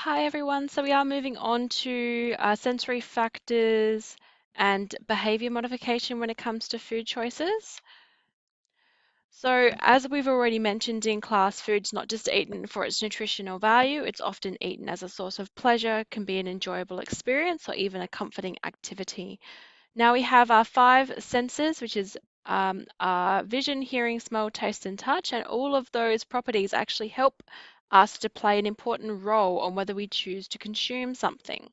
Hi everyone. So we are moving on to sensory factors and behavior modification when it comes to food choices. So as we've already mentioned in class, food's not just eaten for its nutritional value, it's often eaten as a source of pleasure, can be an enjoyable experience, or even a comforting activity. Now we have our five senses, which is our vision, hearing, smell, taste, and touch, and all of those properties actually help us to play an important role on whether we choose to consume something.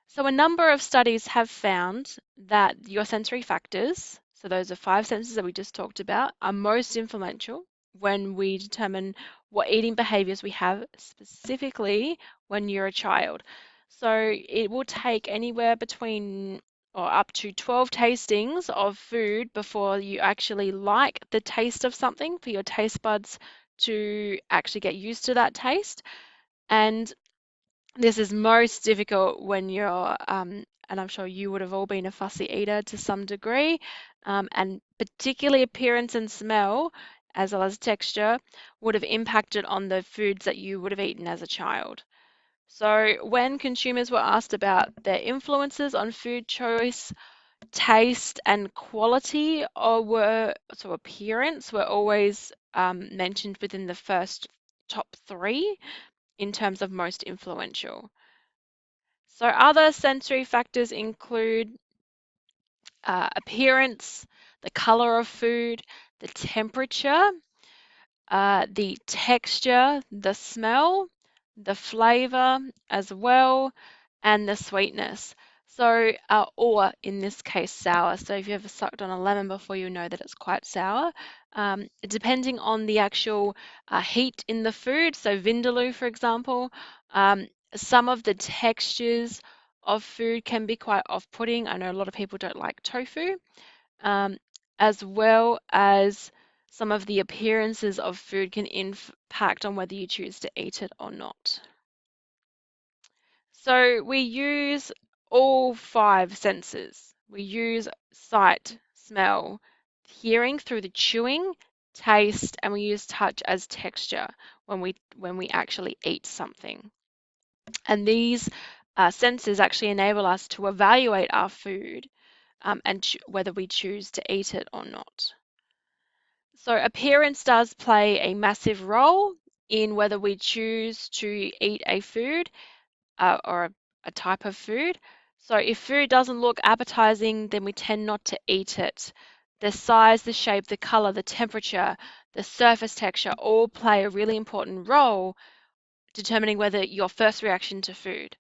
So a number of studies have found that your sensory factors, so those are five senses that we just talked about, are most influential when we determine what eating behaviors we have, specifically when you're a child. So it will take anywhere between or up to 12 tastings of food before you actually like the taste of something for your taste buds to actually get used to that taste. And this is most difficult when you're, and I'm sure you would have all been a fussy eater to some degree, and particularly appearance and smell, as well as texture, would have impacted on the foods that you would have eaten as a child. So when consumers were asked about their influences on food choice, taste and quality so appearance were always mentioned within the first top three in terms of most influential. So other sensory factors include appearance, the color of food, the temperature, the texture, the smell, the flavor as well, and the sweetness. So, or in this case, sour. So if you ever sucked on a lemon before, you know that it's quite sour. Depending on the actual heat in the food, so vindaloo, for example, some of the textures of food can be quite off-putting. I know a lot of people don't like tofu, um, as well as some of the appearances of food can impact on whether you choose to eat it or not. So we use all five senses. We use sight, smell, hearing through the chewing, taste, and we use touch as texture when we actually eat something. And these senses actually enable us to evaluate our food and whether we choose to eat it or not. So appearance does play a massive role in whether we choose to eat a food or a type of food. So if food doesn't look appetizing, then we tend not to eat it. The size, the shape, the color, the temperature, the surface texture all play a really important role determining whether your first reaction to food.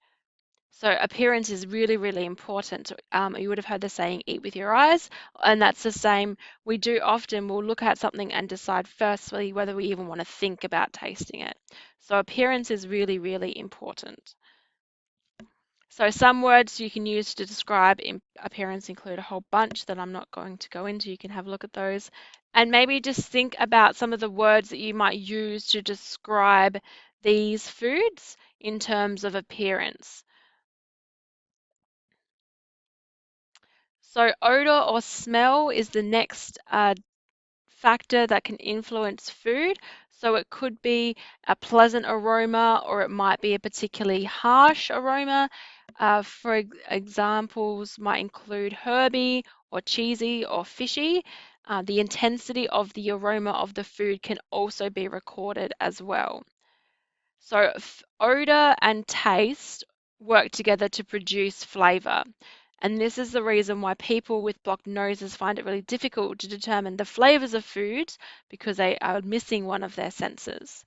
So appearance is really, really important. You would have heard the saying, eat with your eyes, and that's the same. We do often, we'll look at something and decide firstly whether we even want to think about tasting it. So appearance is really, really important. So some words you can use to describe appearance include a whole bunch that I'm not going to go into. You can have a look at those. And maybe just think about some of the words that you might use to describe these foods in terms of appearance. So odor or smell is the next factor that can influence food. So it could be a pleasant aroma or it might be a particularly harsh aroma. For examples might include herby or cheesy or fishy. The intensity of the aroma of the food can also be recorded as well. So odor and taste work together to produce flavor. And this is the reason why people with blocked noses find it really difficult to determine the flavors of foods because they are missing one of their senses.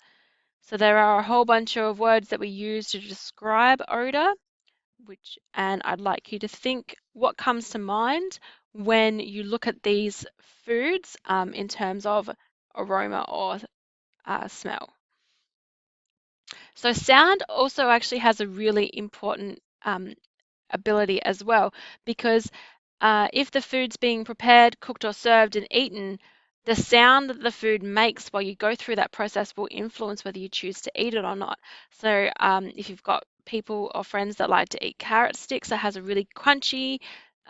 So there are a whole bunch of words that we use to describe odor, and I'd like you to think what comes to mind when you look at these foods in terms of aroma or smell. So sound also actually has a really important ability as well, because if the food's being prepared, cooked, or served and eaten, the sound that the food makes while you go through that process will influence whether you choose to eat it or not. So if you've got people or friends that like to eat carrot sticks, it has a really crunchy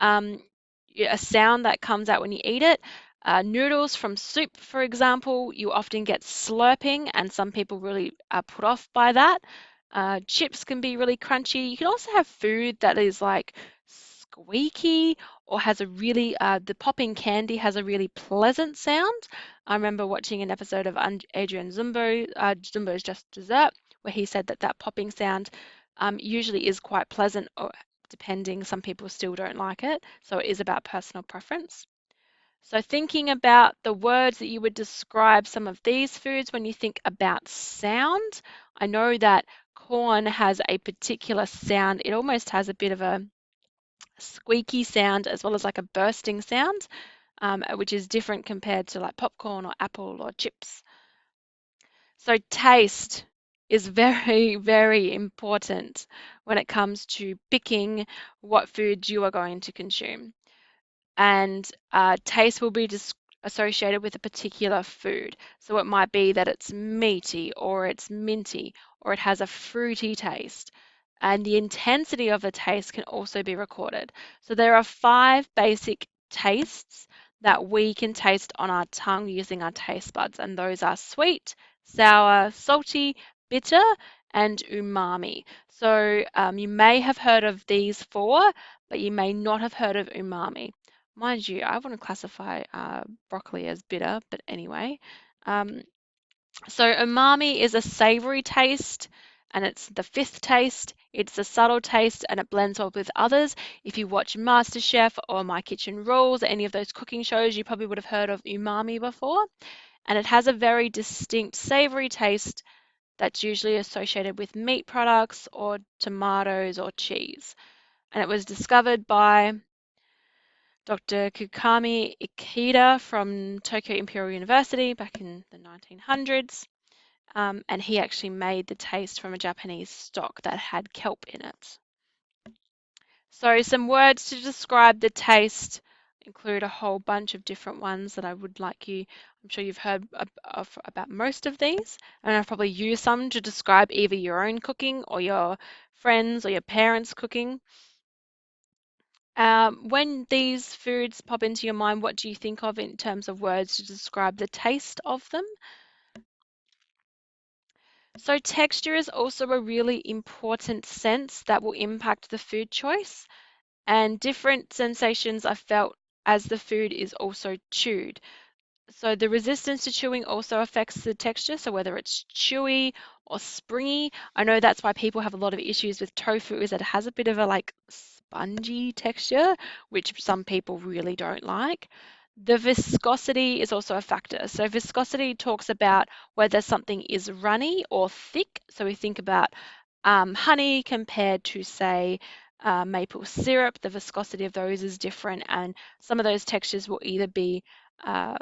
um, a sound that comes out when you eat it. Noodles from soup, for example, you often get slurping, and some people really are put off by that. Chips can be really crunchy. You can also have food that is like squeaky or has a really, the popping candy has a really pleasant sound. I remember watching an episode of Adrian Zumbo, Zumbo's Just Dessert, where he said that that popping sound usually is quite pleasant, or depending, some people still don't like it. So it is about personal preference. So thinking about the words that you would describe some of these foods when you think about sound, I know that corn has a particular sound. It almost has a bit of a squeaky sound as well as like a bursting sound, which is different compared to like popcorn or apple or chips. So taste is very, very important when it comes to picking what foods you are going to consume, and taste will be associated with a particular food. So it might be that it's meaty or it's minty or it has a fruity taste. And the intensity of the taste can also be recorded. So there are 5 basic tastes that we can taste on our tongue using our taste buds, and those are sweet, sour, salty, bitter, and umami. So you may have heard of these 4, but you may not have heard of umami. Mind you, I wouldn't classify broccoli as bitter, but anyway. Um, so umami is a savory taste, and it's the 5th taste. It's a subtle taste, and it blends well with others. If you watch MasterChef or My Kitchen Rules, any of those cooking shows, you probably would have heard of umami before. And it has a very distinct savory taste that's usually associated with meat products or tomatoes or cheese. And it was discovered by Dr. Kukami Ikeda from Tokyo Imperial University back in the 1900s, and he actually made the taste from a Japanese stock that had kelp in it. So some words to describe the taste include a whole bunch of different ones that I would like you, I'm sure you've heard of about most of these, and I've probably used some to describe either your own cooking or your friends or your parents' cooking. When these foods pop into your mind, what do you think of in terms of words to describe the taste of them? So texture is also a really important sense that will impact the food choice, and different sensations are felt as the food is also chewed. So the resistance to chewing also affects the texture. So whether it's chewy or springy, I know that's why people have a lot of issues with tofu, is that it has a bit of a like spongy texture, which some people really don't like. The viscosity is also a factor. So viscosity talks about whether something is runny or thick. So we think about honey compared to, say, maple syrup. The viscosity of those is different, and some of those textures will either be uh,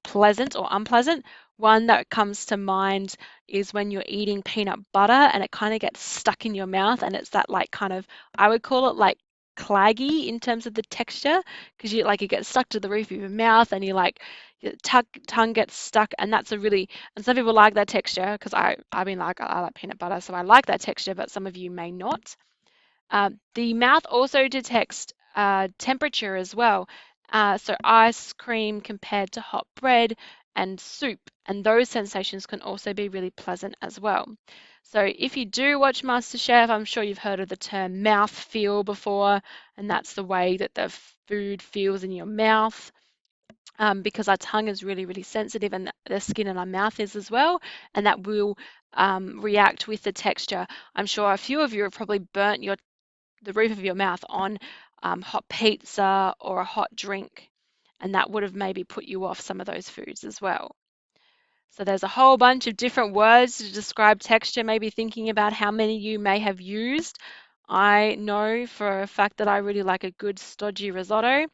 pleasant or unpleasant. One that comes to mind is when you're eating peanut butter and it kind of gets stuck in your mouth, and it's that like kind of, I would call it like claggy in terms of the texture, because you like it gets stuck to the roof of your mouth and you like your tongue gets stuck, and that's a really, and some people like that texture, because I mean, like I like peanut butter, so I like that texture, but some of you may not. The mouth also detects temperature as well. So ice cream compared to hot bread and soup, and those sensations can also be really pleasant as well. So if you do watch MasterChef, I'm sure you've heard of the term mouth feel before, and that's the way that the food feels in your mouth. Because our tongue is really, really sensitive, and the skin in our mouth is as well, and that will react with the texture. I'm sure a few of you have probably burnt the roof of your mouth on hot pizza or a hot drink, and that would have maybe put you off some of those foods as well. So there's a whole bunch of different words to describe texture, maybe thinking about how many you may have used. I know for a fact that I really like a good stodgy risotto,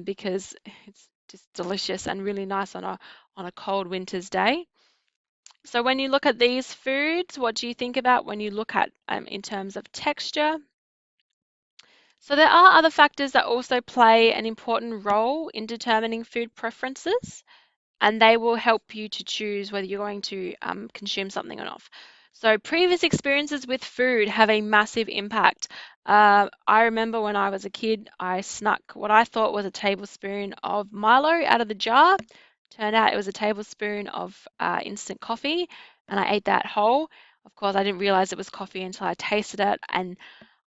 because it's just delicious and really nice on a cold winter's day. So when you look at these foods, what do you think about when you look at in terms of texture? So there are other factors that also play an important role in determining food preferences, and they will help you to choose whether you're going to consume something or not. So previous experiences with food have a massive impact. I remember when I was a kid, I snuck what I thought was a tablespoon of Milo out of the jar. Turned out it was a tablespoon of instant coffee, and I ate that whole. Of course, I didn't realize it was coffee until I tasted it, and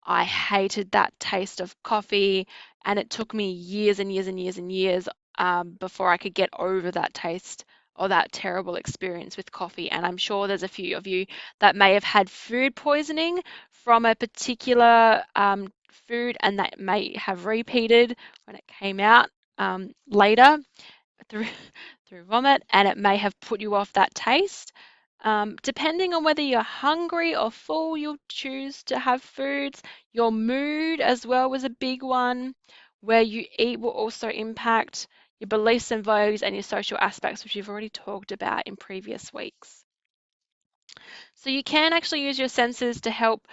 I hated that taste of coffee, and it took me years and years and years and years before I could get over that taste or that terrible experience with coffee. And I'm sure there's a few of you that may have had food poisoning from a particular food, and that may have repeated when it came out later through through vomit, and it may have put you off that taste. Depending on whether you're hungry or full, you'll choose to have foods. Your mood as well was a big one. Where you eat will also impact your beliefs and values and your social aspects, which you've already talked about in previous weeks. So you can actually use your senses to help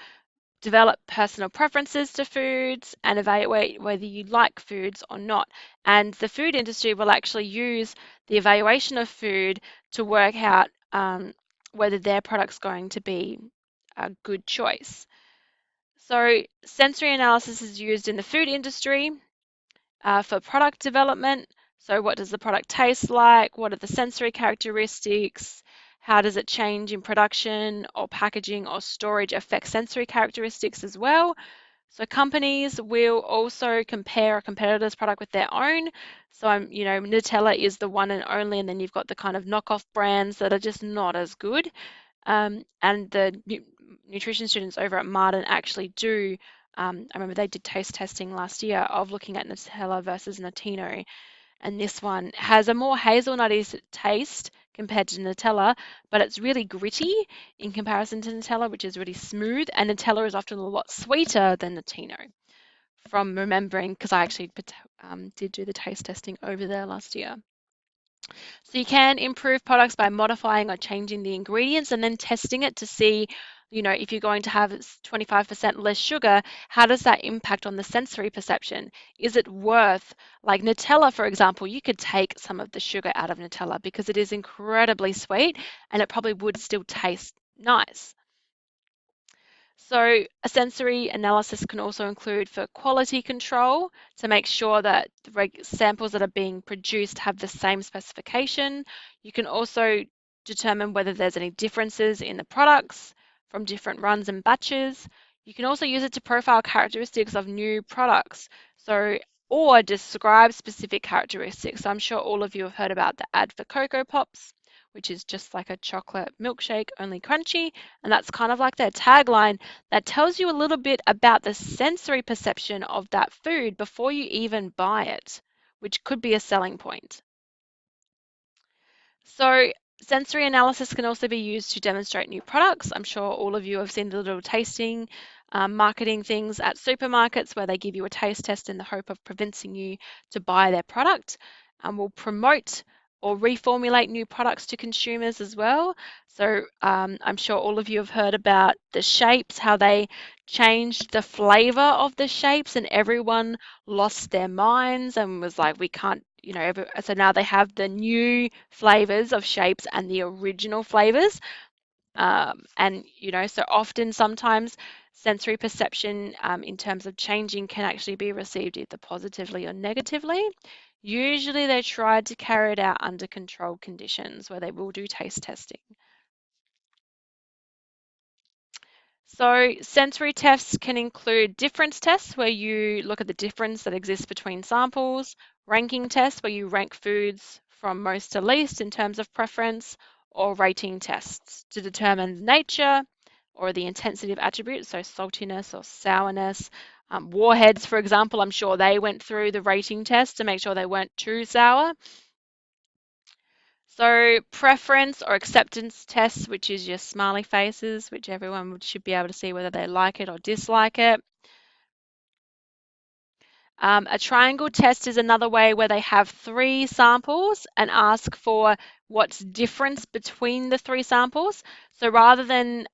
develop personal preferences to foods and evaluate whether you like foods or not. And the food industry will actually use the evaluation of food to work out whether their product's going to be a good choice. So sensory analysis is used in the food industry for product development. So what does the product taste like? What are the sensory characteristics? How does it change in production or packaging or storage affect sensory characteristics as well? So companies will also compare a competitor's product with their own. So Nutella is the one and only, and then you've got the kind of knockoff brands that are just not as good. And the nutrition students over at Martin actually do. I remember they did taste testing last year of looking at Nutella versus Notino, and this one has a more hazelnutty taste compared to Nutella, but it's really gritty in comparison to Nutella, which is really smooth, and Nutella is often a lot sweeter than Notino. From remembering, because I actually did do the taste testing over there last year. So you can improve products by modifying or changing the ingredients and then testing it to see, if you're going to have 25% less sugar, how does that impact on the sensory perception? Is it worth, like Nutella, for example, you could take some of the sugar out of Nutella because it is incredibly sweet and it probably would still taste nice. So a sensory analysis can also include for quality control to make sure that the samples that are being produced have the same specification. You can also determine whether there's any differences in the products from different runs and batches. You can also use it to profile characteristics of new products. Or describe specific characteristics. So I'm sure all of you have heard about the ad for Cocoa Pops, which is just like a chocolate milkshake, only crunchy. And that's kind of like their tagline that tells you a little bit about the sensory perception of that food before you even buy it, which could be a selling point. So sensory analysis can also be used to demonstrate new products. I'm sure all of you have seen the little tasting marketing things at supermarkets where they give you a taste test in the hope of convincing you to buy their product. Will promote or reformulate new products to consumers as well. So I'm sure all of you have heard about the shapes, how they changed the flavor of the shapes, and everyone lost their minds and was like, we can't, so now they have the new flavors of shapes and the original flavors. So often sometimes sensory perception in terms of changing can actually be received either positively or negatively. Usually they try to carry it out under controlled conditions where they will do taste testing. So sensory tests can include difference tests where you look at the difference that exists between samples, ranking tests where you rank foods from most to least in terms of preference, or rating tests to determine the nature or the intensity of attributes, so saltiness or sourness. Warheads, for example, I'm sure they went through the rating test to make sure they weren't too sour. So preference or acceptance tests, which is your smiley faces, which everyone should be able to see whether they like it or dislike it. A triangle test is another way where they have three samples and ask for what's difference between the three samples. So rather than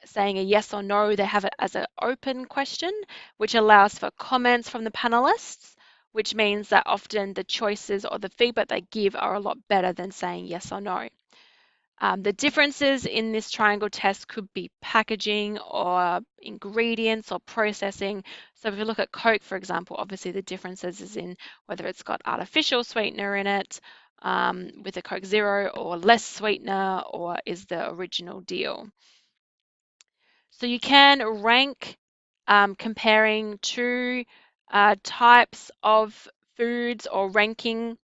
saying a yes or no, they have it as an open question, which allows for comments from the panelists, which means that often the choices or the feedback they give are a lot better than saying yes or no. The differences in this triangle test could be packaging or ingredients or processing. So if you look at Coke, for example, obviously the differences is in whether it's got artificial sweetener in it with a Coke Zero or less sweetener or is the original deal. So you can rank comparing two types of foods or ranking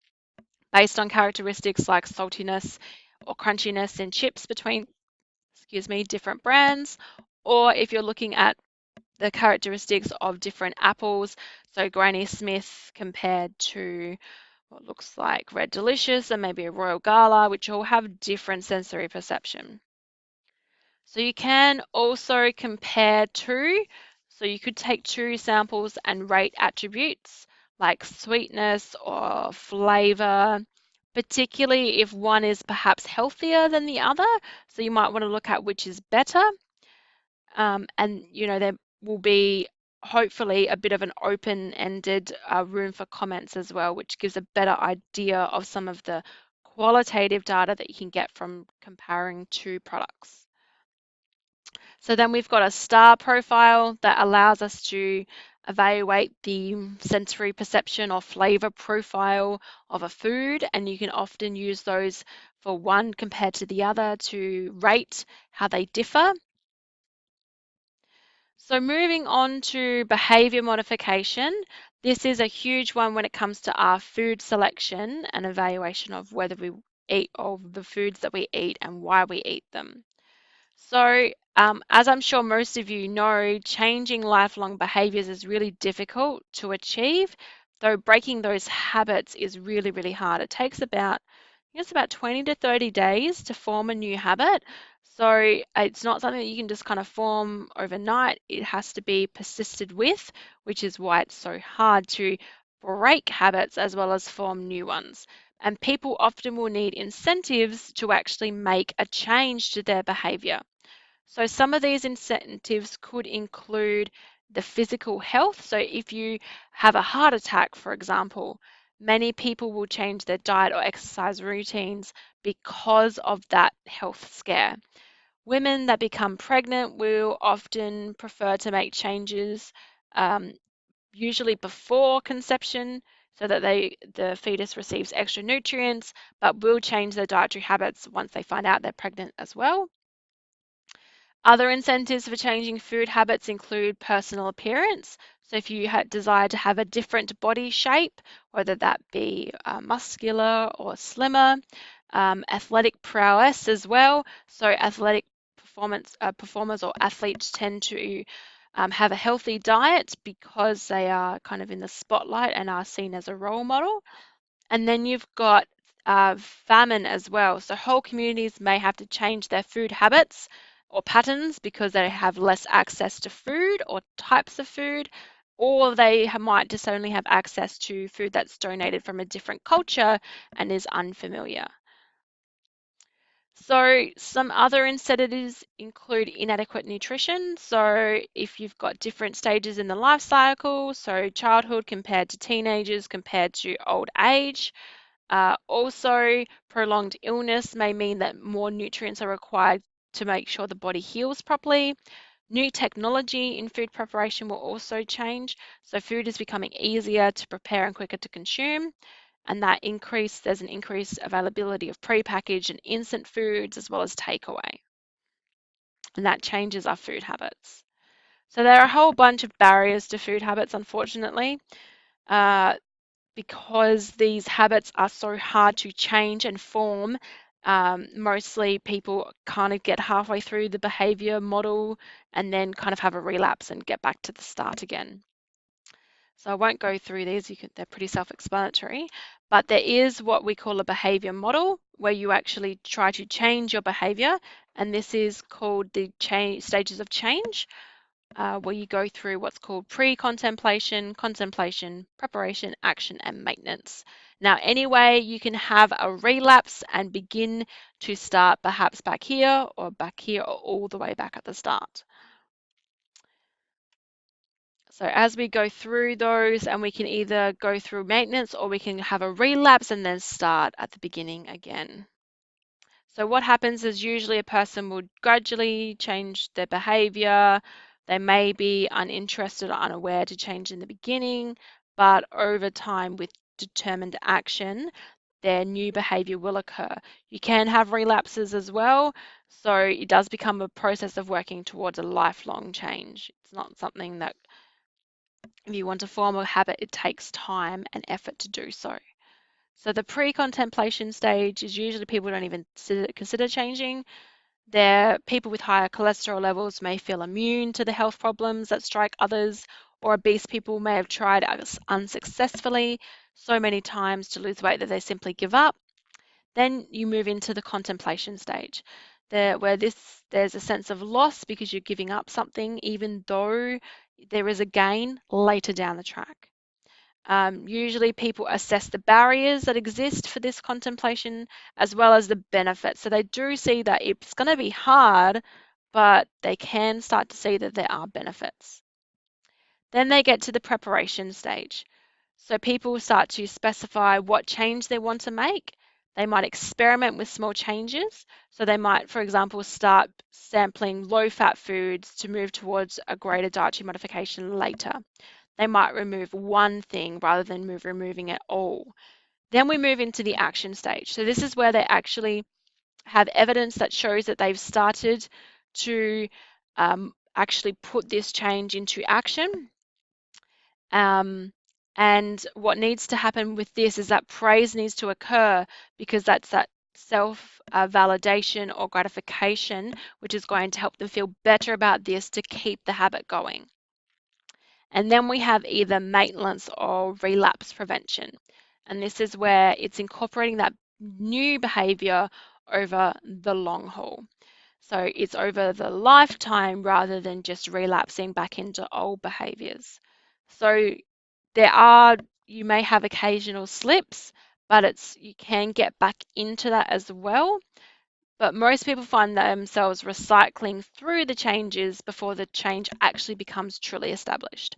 based on characteristics like saltiness or crunchiness in chips between, excuse me, different brands, or if you're looking at the characteristics of different apples, so Granny Smith compared to what looks like Red Delicious and maybe a Royal Gala, which all have different sensory perception. So you can also compare two. So you could take two samples and rate attributes like sweetness or flavor, particularly if one is perhaps healthier than the other. So you might want to look at which is better. And there will be hopefully a bit of an open-ended room for comments as well, which gives a better idea of some of the qualitative data that you can get from comparing two products. So then we've got a star profile that allows us to evaluate the sensory perception or flavor profile of a food, and you can often use those for one compared to the other to rate how they differ. So moving on to behavior modification, this is a huge one when it comes to our food selection and evaluation of whether we eat of the foods that we eat and why we eat them. So, as I'm sure most of you know, changing lifelong behaviors is really difficult to achieve, though breaking those habits is really, really hard. It takes about, I guess, about 20 to 30 days to form a new habit. So, it's not something that you can just kind of form overnight. It has to be persisted with, which is why it's so hard to break habits as well as form new ones. And people often will need incentives to actually make a change to their behavior. So some of these incentives could include the physical health. So if you have a heart attack, for example, many people will change their diet or exercise routines because of that health scare. Women that become pregnant will often prefer to make changes, um, usually before conception, so that the fetus receives extra nutrients, but will change their dietary habits once they find out they're pregnant as well. Other incentives for changing food habits include personal appearance. So if you desire to have a different body shape, whether that be muscular or slimmer, athletic prowess as well. So athletic performers or athletes tend to have a healthy diet because they are kind of in the spotlight and are seen as a role model. And then you've got famine as well. So whole communities may have to change their food habits or patterns because they have less access to food or types of food, or they might just only have access to food that's donated from a different culture and is unfamiliar. So some other incentives include inadequate nutrition. So if you've got different stages in the life cycle, so childhood compared to teenagers compared to old age, also, prolonged illness may mean that more nutrients are required to make sure the body heals properly. New technology in food preparation will also change. So food is becoming easier to prepare and quicker to consume. And there's an increased availability of prepackaged and instant foods as well as takeaway. And that changes our food habits. So there are a whole bunch of barriers to food habits, unfortunately. Uh, because these habits are so hard to change and form, mostly people kind of get halfway through the behavior model and then kind of have a relapse and get back to the start again. So I won't go through these, they're pretty self-explanatory, but there is what we call a behavior model where you actually try to change your behavior, and this is called the stages of change, where you go through what's called pre-contemplation, contemplation, preparation, action, and maintenance. Now, anyway, you can have a relapse and begin to start perhaps back here or all the way back at the start. So as we go through those, and we can either go through maintenance or we can have a relapse and then start at the beginning again. So what happens is usually a person will gradually change their behavior. They may be uninterested or unaware to change in the beginning, but over time with determined action, their new behavior will occur. You can have relapses as well, so it does become a process of working towards a lifelong change. It's not something that if you want to form a habit, it takes time and effort to do so. So the pre-contemplation stage is usually people don't even consider changing. People with higher cholesterol levels may feel immune to the health problems that strike others, or obese people may have tried unsuccessfully so many times to lose weight that they simply give up. Then you move into the contemplation stage, where there's a sense of loss because you're giving up something, even though there is a gain later down the track. Usually people assess the barriers that exist for this contemplation as well as the benefits. So they do see that it's going to be hard, but they can start to see that there are benefits. Then they get to the preparation stage. So people start to specify what change they want to make. They might experiment with small changes. So they might, for example, start sampling low-fat foods to move towards a greater dietary modification later. They might remove one thing rather than removing it all. Then we move into the action stage. So this is where they actually have evidence that shows that they've started to actually put this change into action. And what needs to happen with this is that praise needs to occur because that's that self validation or gratification, which is going to help them feel better about this to keep the habit going. And then we have either maintenance or relapse prevention. And this is where it's incorporating that new behavior over the long haul. So it's over the lifetime rather than just relapsing back into old behaviors. So you may have occasional slips, but you can get back into that as well. But most people find themselves recycling through the changes before the change actually becomes truly established.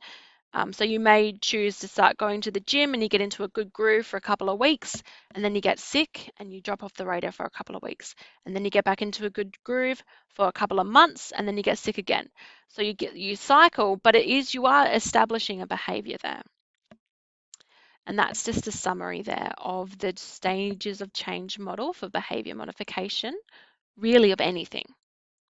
So you may choose to start going to the gym and you get into a good groove for a couple of weeks, and then you get sick and you drop off the radar for a couple of weeks, and then you get back into a good groove for a couple of months, and then you get sick again. So you cycle, but you are establishing a behavior there. And that's just a summary there of the stages of change model for behavior modification, really of anything.